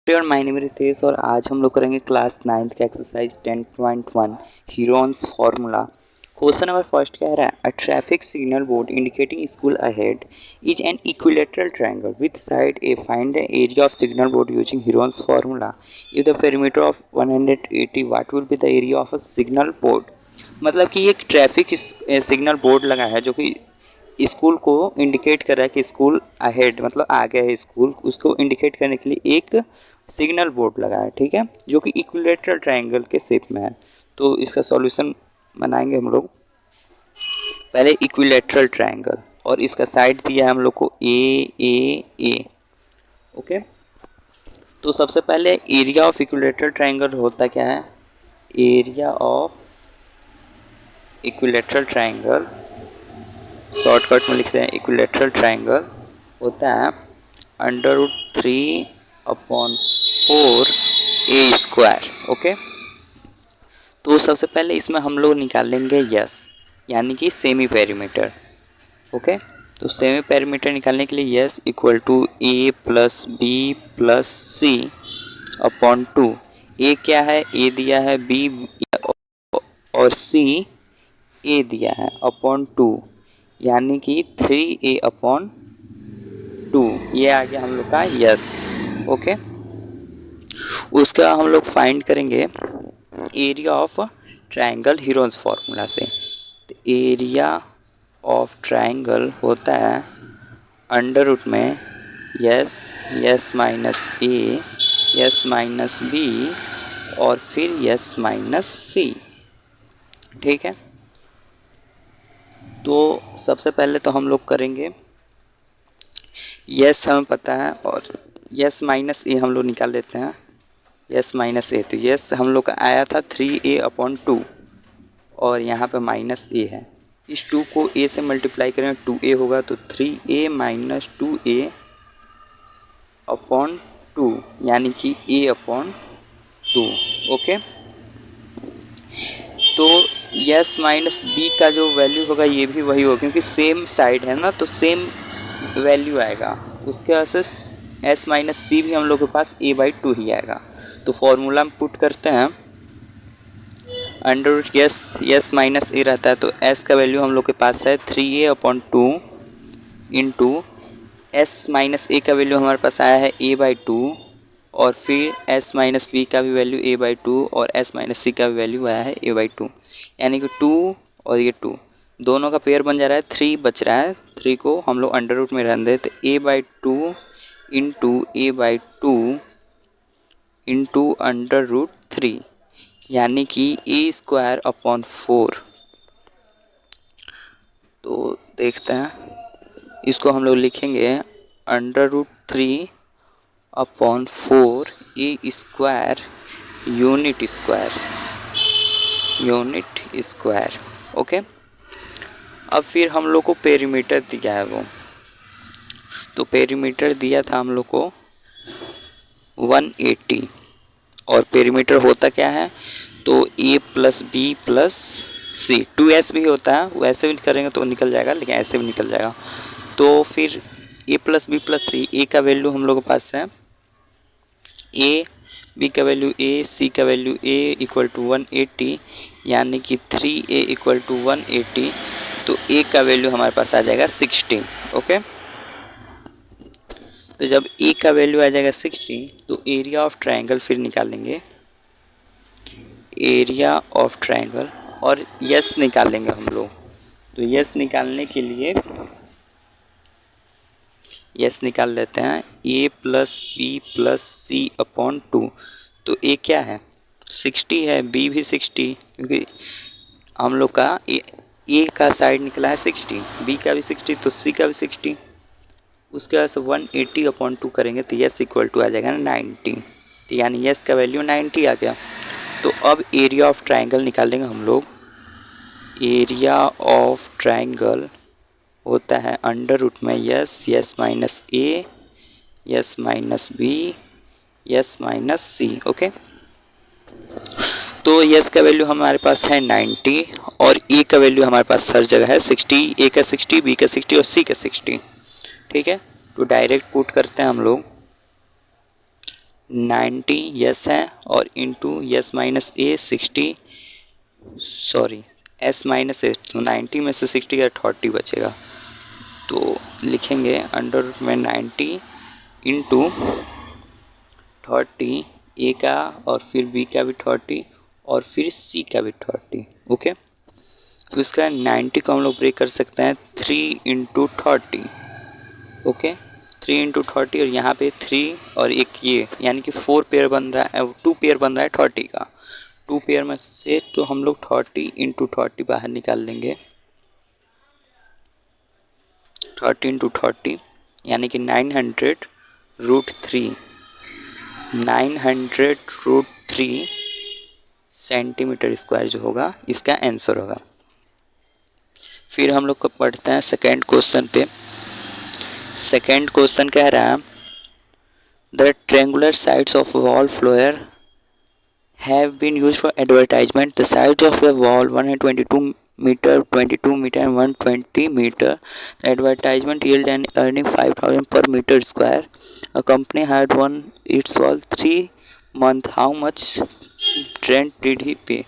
Everyone, my name is Ritesh और आज हम लोग करेंगे क्लास 9th का exercise 10.1 Heron's formula. Question number first कह रहा है a traffic signal board indicating school ahead is an equilateral triangle with side a. Find the area of signal board using Heron's formula. If the perimeter of 180 what will be the area of a signal board. मतलब कि एक traffic signal board लगा है जो कि school को indicate कर रहा है कि स्कूल अहेड मतलब आगे है स्कूल, उसको इंडिकेट करने के लिए एक सिग्नल बोर्ड लगा है, ठीक है, जो कि इक्विलेटरल ट्रायंगल के शेप में है। तो इसका सॉल्यूशन बनाएंगे हम लोग। पहले इक्विलेटरल ट्रायंगल और इसका साइड दिया है हम लोग को ए। ओके, तो सबसे पहले एरिया ऑफ इक्विलेटरल ट्रायंगल होता क्या है। Area of equilateral triangle shortcut में लिखते हैं इक्विलेटरल ट्रायंगल होता है √3/4 ए स्क्वायर। ओके, तो सबसे पहले इसमें हम लोग निकालेंगे यस यानी कि सेमी पेरीमीटर। ओके, तो सेमी पेरीमीटर निकालने के लिए s equal to a plus B plus c upon 2। A क्या है, ए दिया है, बी और सी ए दिया है अपॉन 2 यानी कि 3a/2। ये आ गया हम लोग का यस। ओके, उसका हम लोग फाइंड करेंगे area of triangle Heron's formula से। तो एरिया ऑफ ट्रायंगल होता है अंडर रूट में S minus A S minus B और फिर यस माइनस सी, ठीक है। तो सबसे पहले तो हम लोग करेंगे यस हमें पता है और यस माइनस ए हम लोग निकाल देते हैं। यस माइनस ए, तो यस हम लोग का आया था 3a/2 और यहाँ पे माइनस ए है। इस 2 को a से मल्टीप्लाई करें 2a होगा, तो 3a माइनस 2a/2 यानी कि a/2। ओके, तो यस माइनस बी का जो वैल्यू होगा ये भी वही होगा क्योंकि सेम साइड है ना, तो सेम वैल्यू आएगा। उसके वजह से एस माइनस सी भी हम लोग के पास a/2 ही आएगा। तो फॉर्मूला में पुट करते हैं अंडर रूट यस माइनस ए रहता है, तो एस का वैल्यू हम लोग के पास है 3a/2 इंटू एस माइनस ए का वैल्यू हमारे पास आया है a/2 और फिर s माइनस बी का भी वैल्यू a/2 और s माइनस सी का भी वैल्यू आया है a/2 यानी कि 2 और ये 2 दोनों का पेयर बन जा रहा है, 3 बच रहा है। 3 को हम लोग अंडर रूट में रहने देते, a/2 into a/2 into under root 3 यानी कि a²/4। तो देखते हैं, इसको हम लोग लिखेंगे √3/4 a² यूनिट स्क्वायर। ओके, अब फिर हम लोग को पेरीमीटर दिया है वो, तो पेरीमीटर दिया था हम लोग को 180 और पेरीमीटर होता क्या है, तो a plus B plus c 2s भी होता है, वैसे भी करेंगे तो निकल जाएगा लेकिन ऐसे भी निकल जाएगा। तो फिर a प्लस बी प्लस सी, ए का वैल्यू हम लोग के पास है a, बी का वैल्यू a, सी का वैल्यू a इक्वल टू 180 यानी कि 3a इक्वल टू 180। तो a का वैल्यू हमारे पास आ जाएगा 60। ओके, तो जब a का वैल्यू आ जाएगा 60 तो एरिया ऑफ ट्रायंगल फिर निकालेंगे, एरिया ऑफ ट्रायंगल और यस निकालेंगे हम लोग। तो यस निकालने के लिए यस निकाल लेते हैं a plus B plus c upon 2। तो a क्या है, 60 है, b भी 60 क्योंकि हम लोग का a का साइड निकला है 60, b का भी 60 तो c का भी 60। उसके बाद से 180/2 करेंगे तो यस इक्वल टू आ जाएगा 90। तो यानी यस का वैल्यू 90 आ गया। तो अब एरिया ऑफ ट्रायंगल निकालेंगे हम लोग। एरिया ऑफ ट्रायंगल होता है अंडर रूट में S minus A S minus B S minus C. Okay, तो यस का वैल्यू हमारे पास है 90 और ए का वैल्यू हमारे पास हर जगह है 60, ए का 60, बी का 60 और सी का 60, ठीक है। तो डायरेक्ट पुट करते हैं हम लोग 90 यस है और इंटू यस माइनस ए 60, सॉरी एस माइनस ए, तो 90 में से 60 का 30 बचेगा। तो लिखेंगे अंडर में 90 इंटू 30 ए का और फिर बी का भी 30 और फिर सी का भी 30। ओके, तो इसका 90 को हम लोग ब्रेक कर सकते हैं 3 इंटू 30। ओके, 3 इंटू 30 और यहाँ पे 3 और एक ये, यानी कि 4 पेयर बन रहा है, 2 पेयर बन रहा है 30 का। 2 पेयर में से तो हम लोग 30 इंटू 30 बाहर निकाल लेंगे, 30 इंटू 30 यानी कि 900√3, 900√3 सेंटीमीटर स्क्वायर जो होगा इसका आंसर होगा। फिर हम लोग को पढ़ते हैं सेकेंड क्वेश्चन पे। सेकेंड क्वेश्चन कह रहा है the triangular sides of wall floor have been used for advertisement. The sides of the wall 122 meter, 22 meter and 120 meter. The advertisement yield an earning 5,000 per meter square. A company had won its wall 3 month. How much rent did he pay?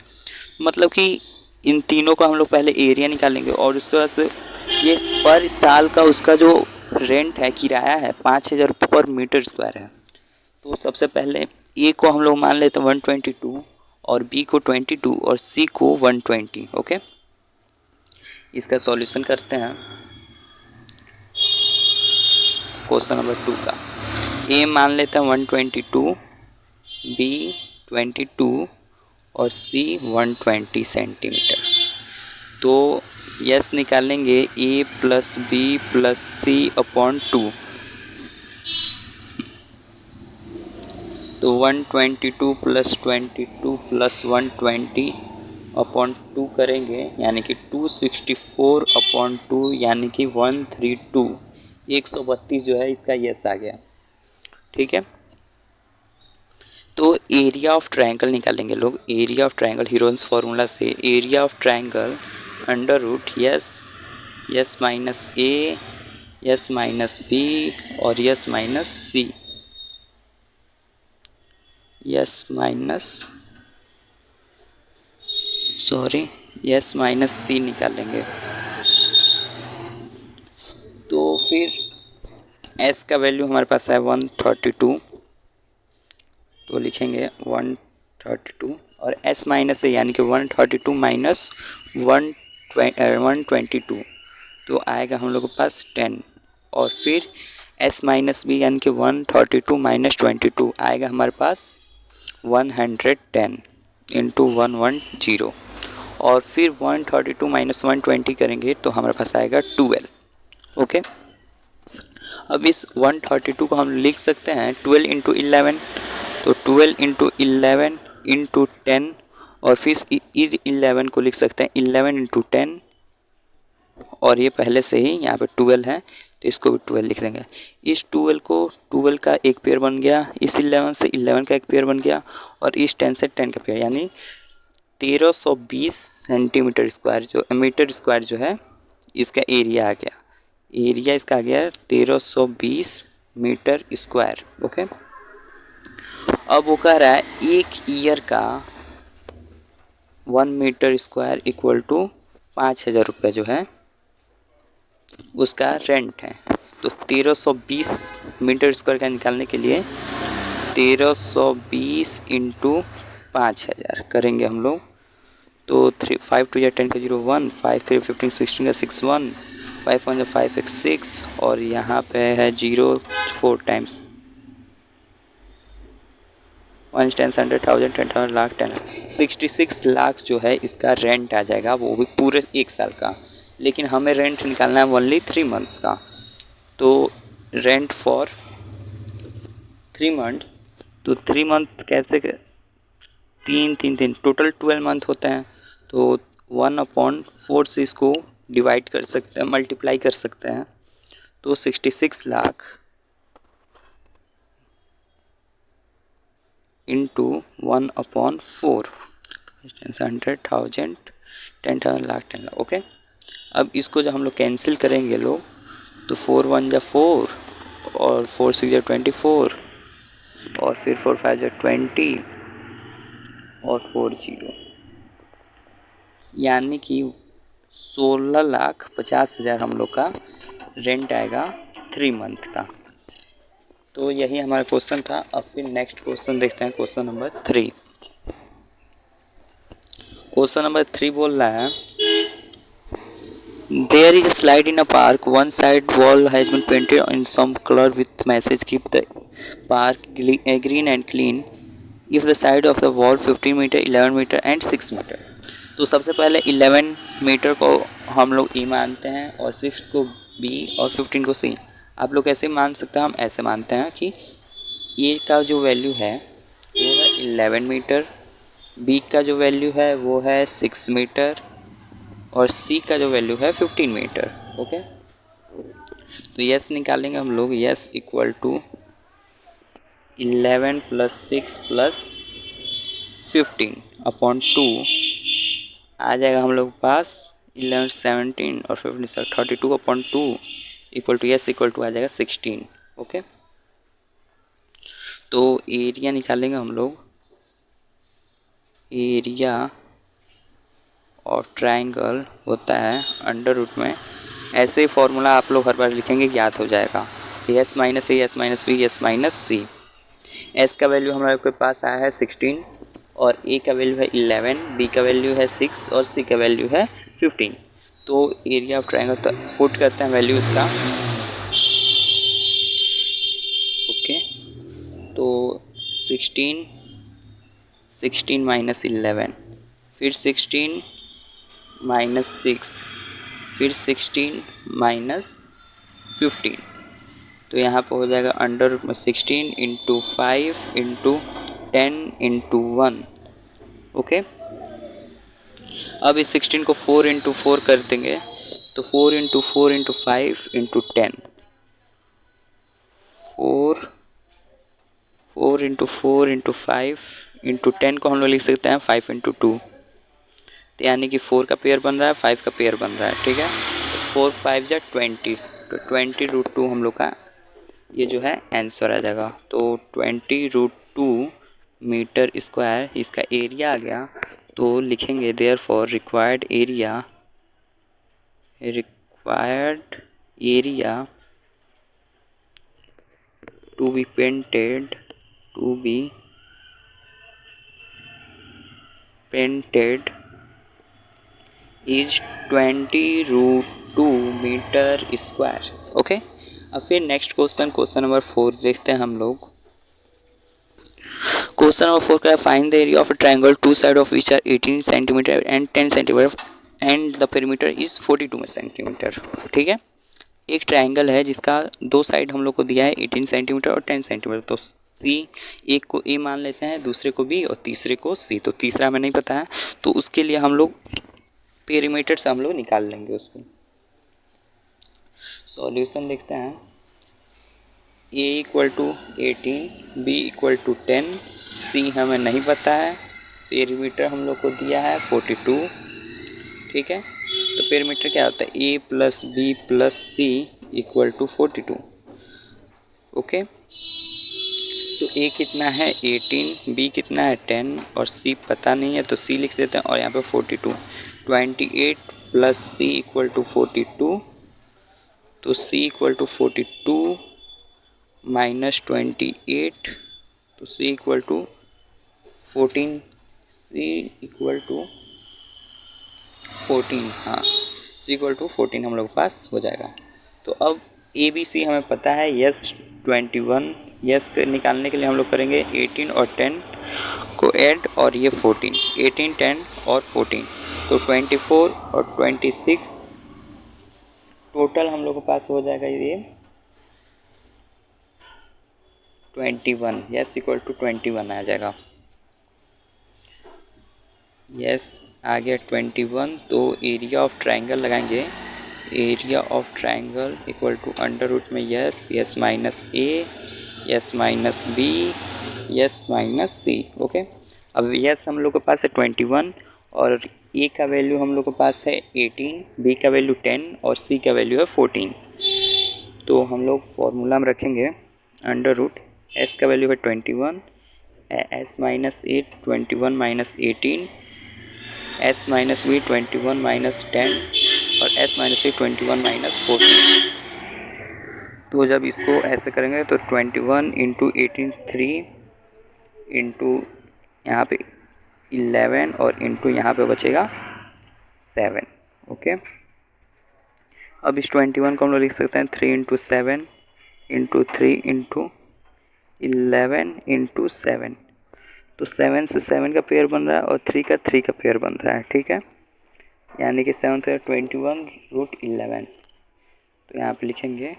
मतलब कि इन तीनों का हम लोग पहले area निकालेंगे और उसके बाद से ये पर साल का उसका जो रेंट है, किराया है 5,000 रुपये पर मीटर स्क्वायर है। तो सबसे पहले ए को हम लोग मान लेते हैं 122 और बी को 22 और सी को 120। ओके, इसका सॉल्यूशन करते हैं क्वेश्चन नंबर 2 का। ए मान लेते हैं 122, बी 22 और सी 120 सेंटीमीटर। तो यस निकालेंगे ए plus B plus c upon 2, तो 122 प्लस 22 प्लस 120 अपॉन 2 करेंगे, यानी कि 264 अपॉन 2 यानी कि 132, 132 जो है इसका यस आ गया। ठीक है, तो एरिया ऑफ ट्रायंगल निकालेंगे लोग। Area of triangle Heron's formula से area of triangle under root S minus A, S minus B और yes minus C, S minus C निकालेंगे। तो फिर s का वैल्यू हमारे पास है 132, तो लिखेंगे 132 और s माइनस है यानी कि 132 माइनस 122, तो आएगा हम लोग के पास 10 और फिर s माइनस बी यानी कि 132 माइनस 22 आएगा हमारे पास 110 इंटू 110 और फिर 132 माइनस 120 करेंगे तो हमारे पास आएगा 12। ओके, अब इस 132 को हम लिख सकते हैं 12 इंटू 11, तो 12 इंटू 11 इंटू 10 और फिर इस 11 को लिख सकते हैं 11 इंटू 10 और ये पहले से ही यहाँ पे 12 है तो इसको भी 12 लिख देंगे। इस 12 को 12 का एक पेयर बन गया, इस 11 से 11 का एक पेयर बन गया और इस 10 से 10 का पेयर, यानी 1320 सेंटीमीटर स्क्वायर जो मीटर स्क्वायर जो है इसका एरिया आ गया। एरिया इसका आ गया 1320 मीटर स्क्वायर। ओके, अब वो कह रहा है एक ईयर का 1 मीटर स्क्वायर इक्वल टू 5,000 रुपये जो है उसका रेंट है। तो 1320 मीटर स्क्वायर का निकालने के लिए 1320 इंटू 5,000 करेंगे हम लोग, तो 5 2 10 का 0 1, 5 3 15 16 का 6 1, 5 1 5 x 6 और यहाँ पे है 0 4 टाइम्स 1 10 100 1000 10,000 लाख 10 66 लाख जो है इसका रेंट आ जाएगा, वो भी पूरे एक साल का। लेकिन हमें रेंट निकालना है ओनली 3 मंथ्स का, तो रेंट फॉर 3 मंथ्स, तो 3 मंथ कैसे 3 3 3 टोटल 12 मंथ होते हैं, तो 1/4 से इसको डिवाइड कर सकते हैं, मल्टीप्लाई कर सकते हैं, तो 66 लाख इंटू 1/4 100,000 10,000 लाख 10 लाख। ओके, अब इसको जब हम लोग कैंसिल करेंगे लोग तो 4 1 जा 4 और 4 6 जा 24 और फिर 4 5 20 और 4 0, यानी कि 16,50,000 हम लोग का रेंट आएगा 3 मंथ का। तो यही हमारा क्वेश्चन था। अब फिर नेक्स्ट क्वेश्चन देखते हैं, क्वेश्चन नंबर 3। क्वेश्चन नंबर 3 बोल रहा है, there is a slide in a park, one side wall has been painted in some color with message keep the park green and clean if the side of the wall 15 meter, 11 meter and 6 meter। तो सबसे पहले 11 metre को हम लोग ई मानते हैं और 6 को बी और 15 को सी। आप लोग कैसे मान सकते हैं? हम ऐसे मानते हैं कि ए का जो वैल्यू है वो है 11 मीटर, बी का जो वैल्यू है वो है 6 मीटर और सी का जो वैल्यू है 15 मीटर। ओके, तो यस निकालेंगे हम लोग। S equal to 11 plus 6 plus 15 upon 2 आ जाएगा हम लोग पास 11 17 और 15 32 अपॉन 2 equal to S equal to आ जाएगा 16। ओके, तो एरिया निकालेंगे हम लोग। एरिया ऑफ ट्राइंगल होता है अंडर रूट में, ऐसे फॉर्मूला आप लोग हर बार लिखेंगे, याद हो जाएगा। तो S minus A, S minus B, S minus C. S का वैल्यू हमारे के पास आया है 16 और ए का वैल्यू है 11, बी का वैल्यू है 6 और सी का वैल्यू है 15। तो एरिया ऑफ ट्राइंगल पुट करते हैं वैल्यू इसका। ओके, तो 16 माइनस 11, फिर 16 माइनस 6, फिर 16 माइनस 15। तो यहाँ पर हो जाएगा अंडर रूट में 16 इंटू 5 इंटू 10 इंटू 1। ओके, अब इस 16 को 4 इंटू 4 कर देंगे तो 4 into 4 into 5 into 10, 4 into 4 into 5 into 10 को हम लोग लिख सकते हैं 5 इंटू 2, तो यानी कि 4 का पेयर बन रहा है, 5 का पेयर बन रहा है। ठीक है, तो 4 5 जा 20, तो 20√2 हम लोग का ये जो है आंसर आ जाएगा। तो 20√2 मीटर स्क्वायर इसका एरिया आ गया। तो लिखेंगे therefore required area to be painted is 20√2 metre square. Okay, अब फिर नेक्स्ट क्वेश्चन नंबर 4 देखते हैं हम लोग। क्वेश्चन नंबर 4 का है, find the area of a triangle two side of which are 18 centimetre and 10 centimetre and the perimeter is 42 centimetre. ठीक है, एक ट्रायंगल है जिसका दो साइड हम लोग को दिया है 18 सेंटीमीटर और 10 सेंटीमीटर। तो सी, एक को ए मान लेते हैं, दूसरे को बी और तीसरे को सी। तो तीसरा हमें नहीं पता है, तो उसके लिए हम लोग पेरीमीटर से हम लोग निकाल लेंगे उसको। सॉल्यूशन देखते हैं। A equal to 18, B equal to 10, C हमें नहीं पता है, पेरीमीटर हम लोग को दिया है 42। ठीक है, तो पेरीमीटर क्या होता है? ए plus B plus C equal to 42। Okay, तो ए कितना है 18, बी कितना है 10 और सी पता नहीं है, तो सी लिख देते हैं और यहाँ पे 42। 28 प्लस सी इक्वल टू 42, तो सी इक्वल टू 42 माइनस 28, तो C equal to 14। C equal to 14, हाँ, सी इक्वल टू 14 हम लोग के पास हो जाएगा। तो अब ए बी सी हमें पता है, यस 21, यस निकालने के लिए हम लोग करेंगे 18 और 10 को ऐड और ये 14, 18 10 और 14, तो 24 और 26 टोटल हम लोग के पास हो जाएगा ये 21। यस इक्वल टू 21 आ जाएगा। यस आ गया 21। तो एरिया ऑफ ट्राइंगल लगाएंगे। Area of triangle equal to under root में S, S minus A, S minus B, S minus C. Okay, अब यस हम लोग के पास है 21 और ए का वैल्यू हम लोग के पास है 18, बी का वैल्यू 10 और सी का वैल्यू है 14। तो हम लोग फॉर्मूला में रखेंगे अंडर रूट एस का वैल्यू है 21, s minus 8 21 minus 18, s minus b 21 minus 10 और एस माइनस सी 21 माइनस 14। तो जब इसको ऐसे करेंगे तो 21 इंटू 18 3 इंटू यहाँ पे 11 और इंटू यहाँ पे बचेगा 7। ओके, अब इस 21 को हम लोग लिख सकते हैं 3 इंटू 7 इंटू 3 इंटू 11 इंटू 7। तो 7 से 7 का पेयर बन रहा है और 3 का 3 का पेयर बन रहा है। ठीक है, यानी कि 7 से 21 रूट 11। तो यहाँ पे लिखेंगे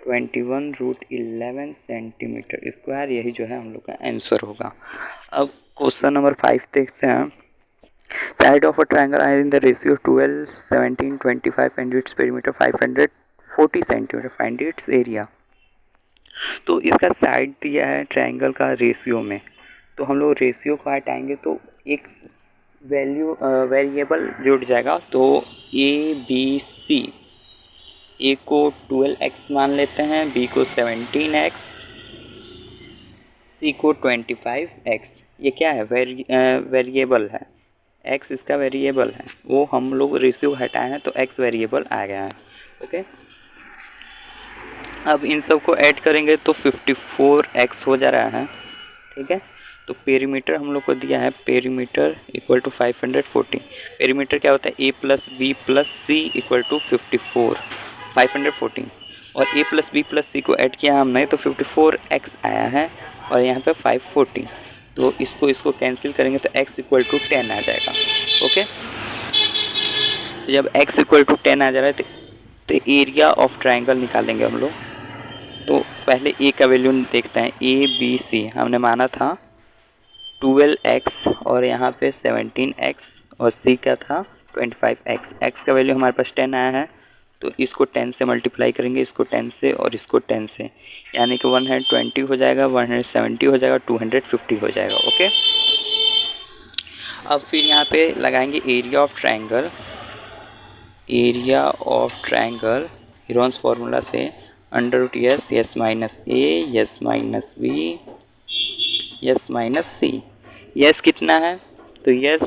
21 रूट 11 सेंटीमीटर स्क्वायर। यही जो है हम लोग का आंसर होगा। अब क्वेश्चन नंबर 5 देखते हैं। Side of a triangle are in the ratio 12 17 25 and its perimeter 540 centimetre, find its area. तो इसका साइड दिया है ट्रायंगल का रेशियो में, तो हम लोग रेशियो को हटाएंगे तो एक वैल्यू वेरिएबल जुड़ जाएगा। तो ए बी सी, ए को 12x मान लेते हैं, बी को 17x, सी को 25x। ये क्या है? वेरिएबल है, x इसका वेरिएबल है। वो हम लोग रेशियो हटाए हैं तो x वेरिएबल आ गया है। ओके, अब इन सब को ऐड करेंगे तो 54x हो जा रहा है। ठीक है, तो पेरीमीटर हम लोग को दिया है, पेरीमीटर इक्वल टू 540। पेरीमीटर क्या होता है? a plus B plus C equal to 540, और a plus B plus c को ऐड किया हमने तो 54x आया है और यहाँ पे 540। तो इसको कैंसिल करेंगे तो x इक्वल टू 10 आ जाएगा। ओके, तो जब x इक्वल टू 10 आ जा रहा है तो एरिया ऑफ ट्राइंगल निकालेंगे हम लोग। तो पहले a का वैल्यू देखते हैं। a b c हमने माना था 12x और यहाँ पे 17x और c का था 25x। x का वैल्यू हमारे पास 10 आया है तो इसको 10 से मल्टीप्लाई करेंगे, इसको 10 से और इसको 10 से, यानी कि 120 हो जाएगा, 170 हो जाएगा, 250 हो जाएगा। ओके, अब फिर यहाँ पे लगाएंगे area of triangle. Area of triangle Heron's formula से under root S, S minus A, S minus B, S minus C. S कितना है? तो यस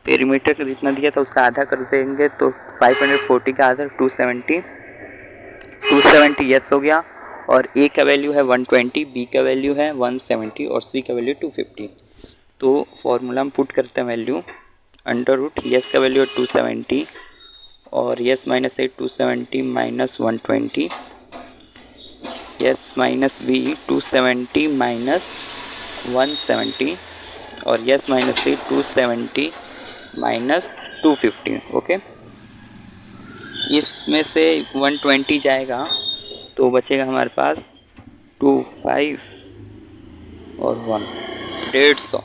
पेरीमीटर का जितना दिया था उसका आधा कर देंगे तो 540 का आधा 270 यस हो गया। और ए का वैल्यू है 120, बी का वैल्यू है 170 और सी का वैल्यू 250। तो फॉर्मूला में पुट करते हैं वैल्यू, अंडर रूट यस का वैल्यू है 270 और yes minus a 270 minus 120, s minus b 270 minus 170 और yes minus c 270 minus 250। Okay, इसमें से 120 जाएगा तो बचेगा हमारे पास 25 और 150,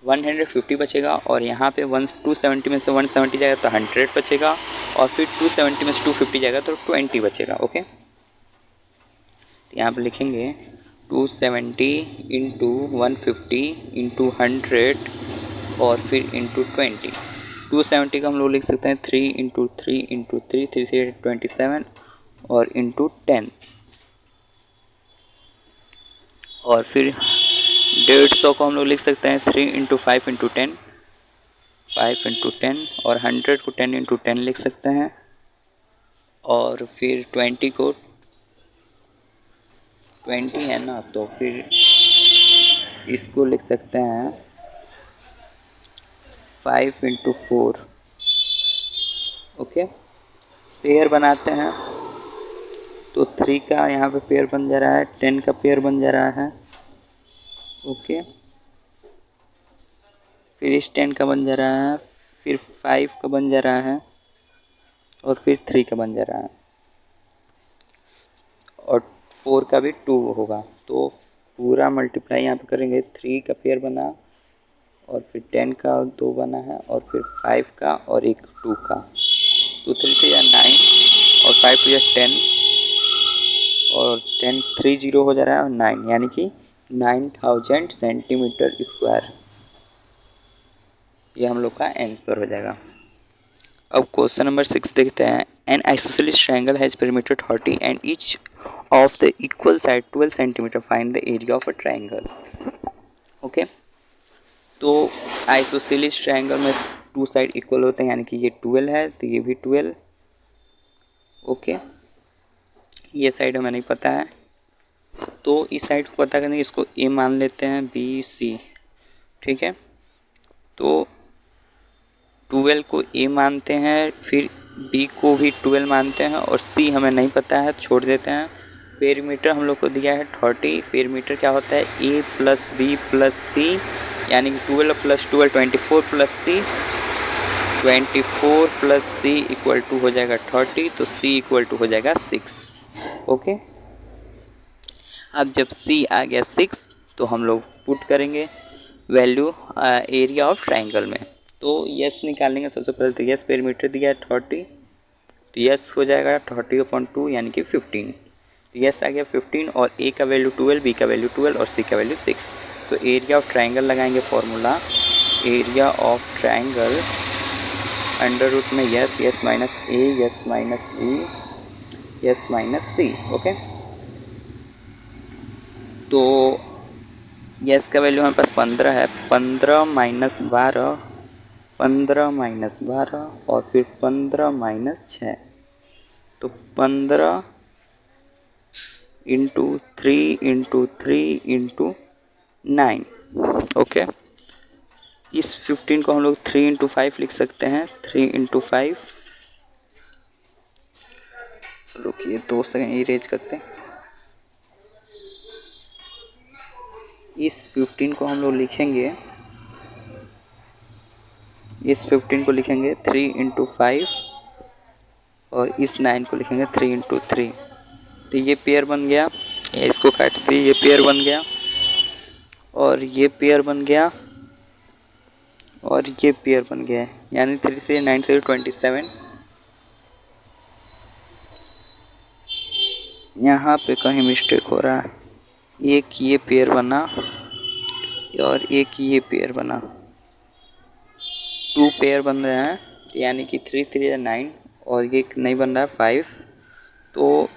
150 बचेगा। और यहाँ पे 270 में से 170 जाएगा तो 100 बचेगा और फिर 270 में से 250 जाएगा तो 20 बचेगा। ओके, यहाँ पे लिखेंगे 270 इंटू 150 इंटू 100 और फिर इंटू 20। 270 का हम लोग लिख सकते हैं 3 इंटू 3 इंटू 3, 3 से 27 और इंटू 10, और फिर 150 को हम लोग लिख सकते हैं 3 इंटू 5 इंटू 10, 5 इंटू 10 और 100 को 10 इंटू 10 लिख सकते हैं। और फिर 20 को 20 है ना, तो फिर इसको लिख सकते हैं 5 इंटू 4। ओके, पेयर बनाते हैं तो 3 का यहाँ पे पेयर बन जा रहा है, 10 का पेयर बन जा रहा है। ओके, फिर इस 10 का बन जा रहा है, फिर 5 का बन जा रहा है और फिर 3 का बन जा रहा है और 4 का भी 2 होगा। तो पूरा मल्टीप्लाई यहाँ पे करेंगे, 3 का पेयर बना और फिर 10 का 2 बना है और फिर 5 का और एक 2 का। तो 3 to 9 और 5 to 10 और 10 3 0 हो जा रहा है और 9, यानी कि 9000 सेंटीमीटर स्क्वायर। ये हम लोग का आंसर हो जाएगा। अब क्वेश्चन नंबर 6 देखते हैं। N isosceles triangle has perimeter 30 and each of the equal side 12 centimeter. Find the area of a triangle. Okay तो आइसोसेलेस ट्रायंगल में टू साइड इक्वल होते हैं, यानी कि ये 12 है तो ये भी 12. ओके ये साइड हमें नहीं पता है, तो इस साइड को पता करने इसको ए मान लेते हैं, बी सी. ठीक है, तो 12 को ए मानते हैं, फिर बी को भी 12 मानते हैं, और सी हमें नहीं पता है, छोड़ देते हैं. पेरीमीटर हम लोग को दिया है 30. पेरीमीटर क्या होता है, ए प्लस बी प्लस सी, यानी कि 12 plus 12 24 plus c, 24 plus C equal to हो जाएगा 30, तो सी इक्वल टू हो जाएगा 6. ओके अब जब सी आ गया 6 तो हम लोग पुट करेंगे वैल्यू एरिया ऑफ ट्राइंगल में. तो यस निकालेंगे सबसे पहले. तो यस पेरीमीटर दिया है 30, तो यस हो जाएगा 30/2 यानी कि 15. तो यस आ गया 15, और ए का वैल्यू 12, बी का वैल्यू 12 और सी का वैल्यू 6. तो एरिया ऑफ ट्राइंगल लगाएंगे formula, area of triangle under root में S minus A, S minus B, S minus C. Okay तो यस का वैल्यू हमारे पास 15 है, 15 माइनस 12, 15 माइनस 12 और फिर 15 माइनस 6, तो 15 इंटू 3 इंटू 3 इंटू 9. ओके इस 15 को हम लोग 3 इंटू 5 लिख सकते हैं, 3 इंटू 5. रुकिए 2 सेकेंड इरेज करते हैं. इस 15 को हम लोग लिखेंगे, इस 15 को लिखेंगे 3 इंटू 5, और इस 9 को लिखेंगे 3 इंटू 3. तो ये पेयर बन गया, इसको काट दिए, ये पेयर बन गया, और ये पेयर बन गया, और ये पेयर बन गया, यानी 3 से 9 से 27. यहाँ पे कहीं मिस्टेक हो रहा है, एक ये पेयर बना और एक ये पेयर बना, 2 पेयर बन रहे हैं, यानी कि 3 3 9, और ये नहीं बन रहा है 5. तो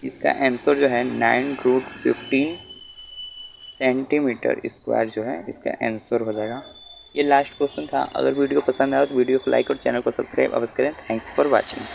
इसका आंसर जो है 9√15 सेंटीमीटर स्क्वायर जो है इसका आंसर हो जाएगा. ये लास्ट क्वेश्चन था. अगर वीडियो पसंद आया तो वीडियो को लाइक और चैनल को सब्सक्राइब अवश्य करें. Thanks for watching.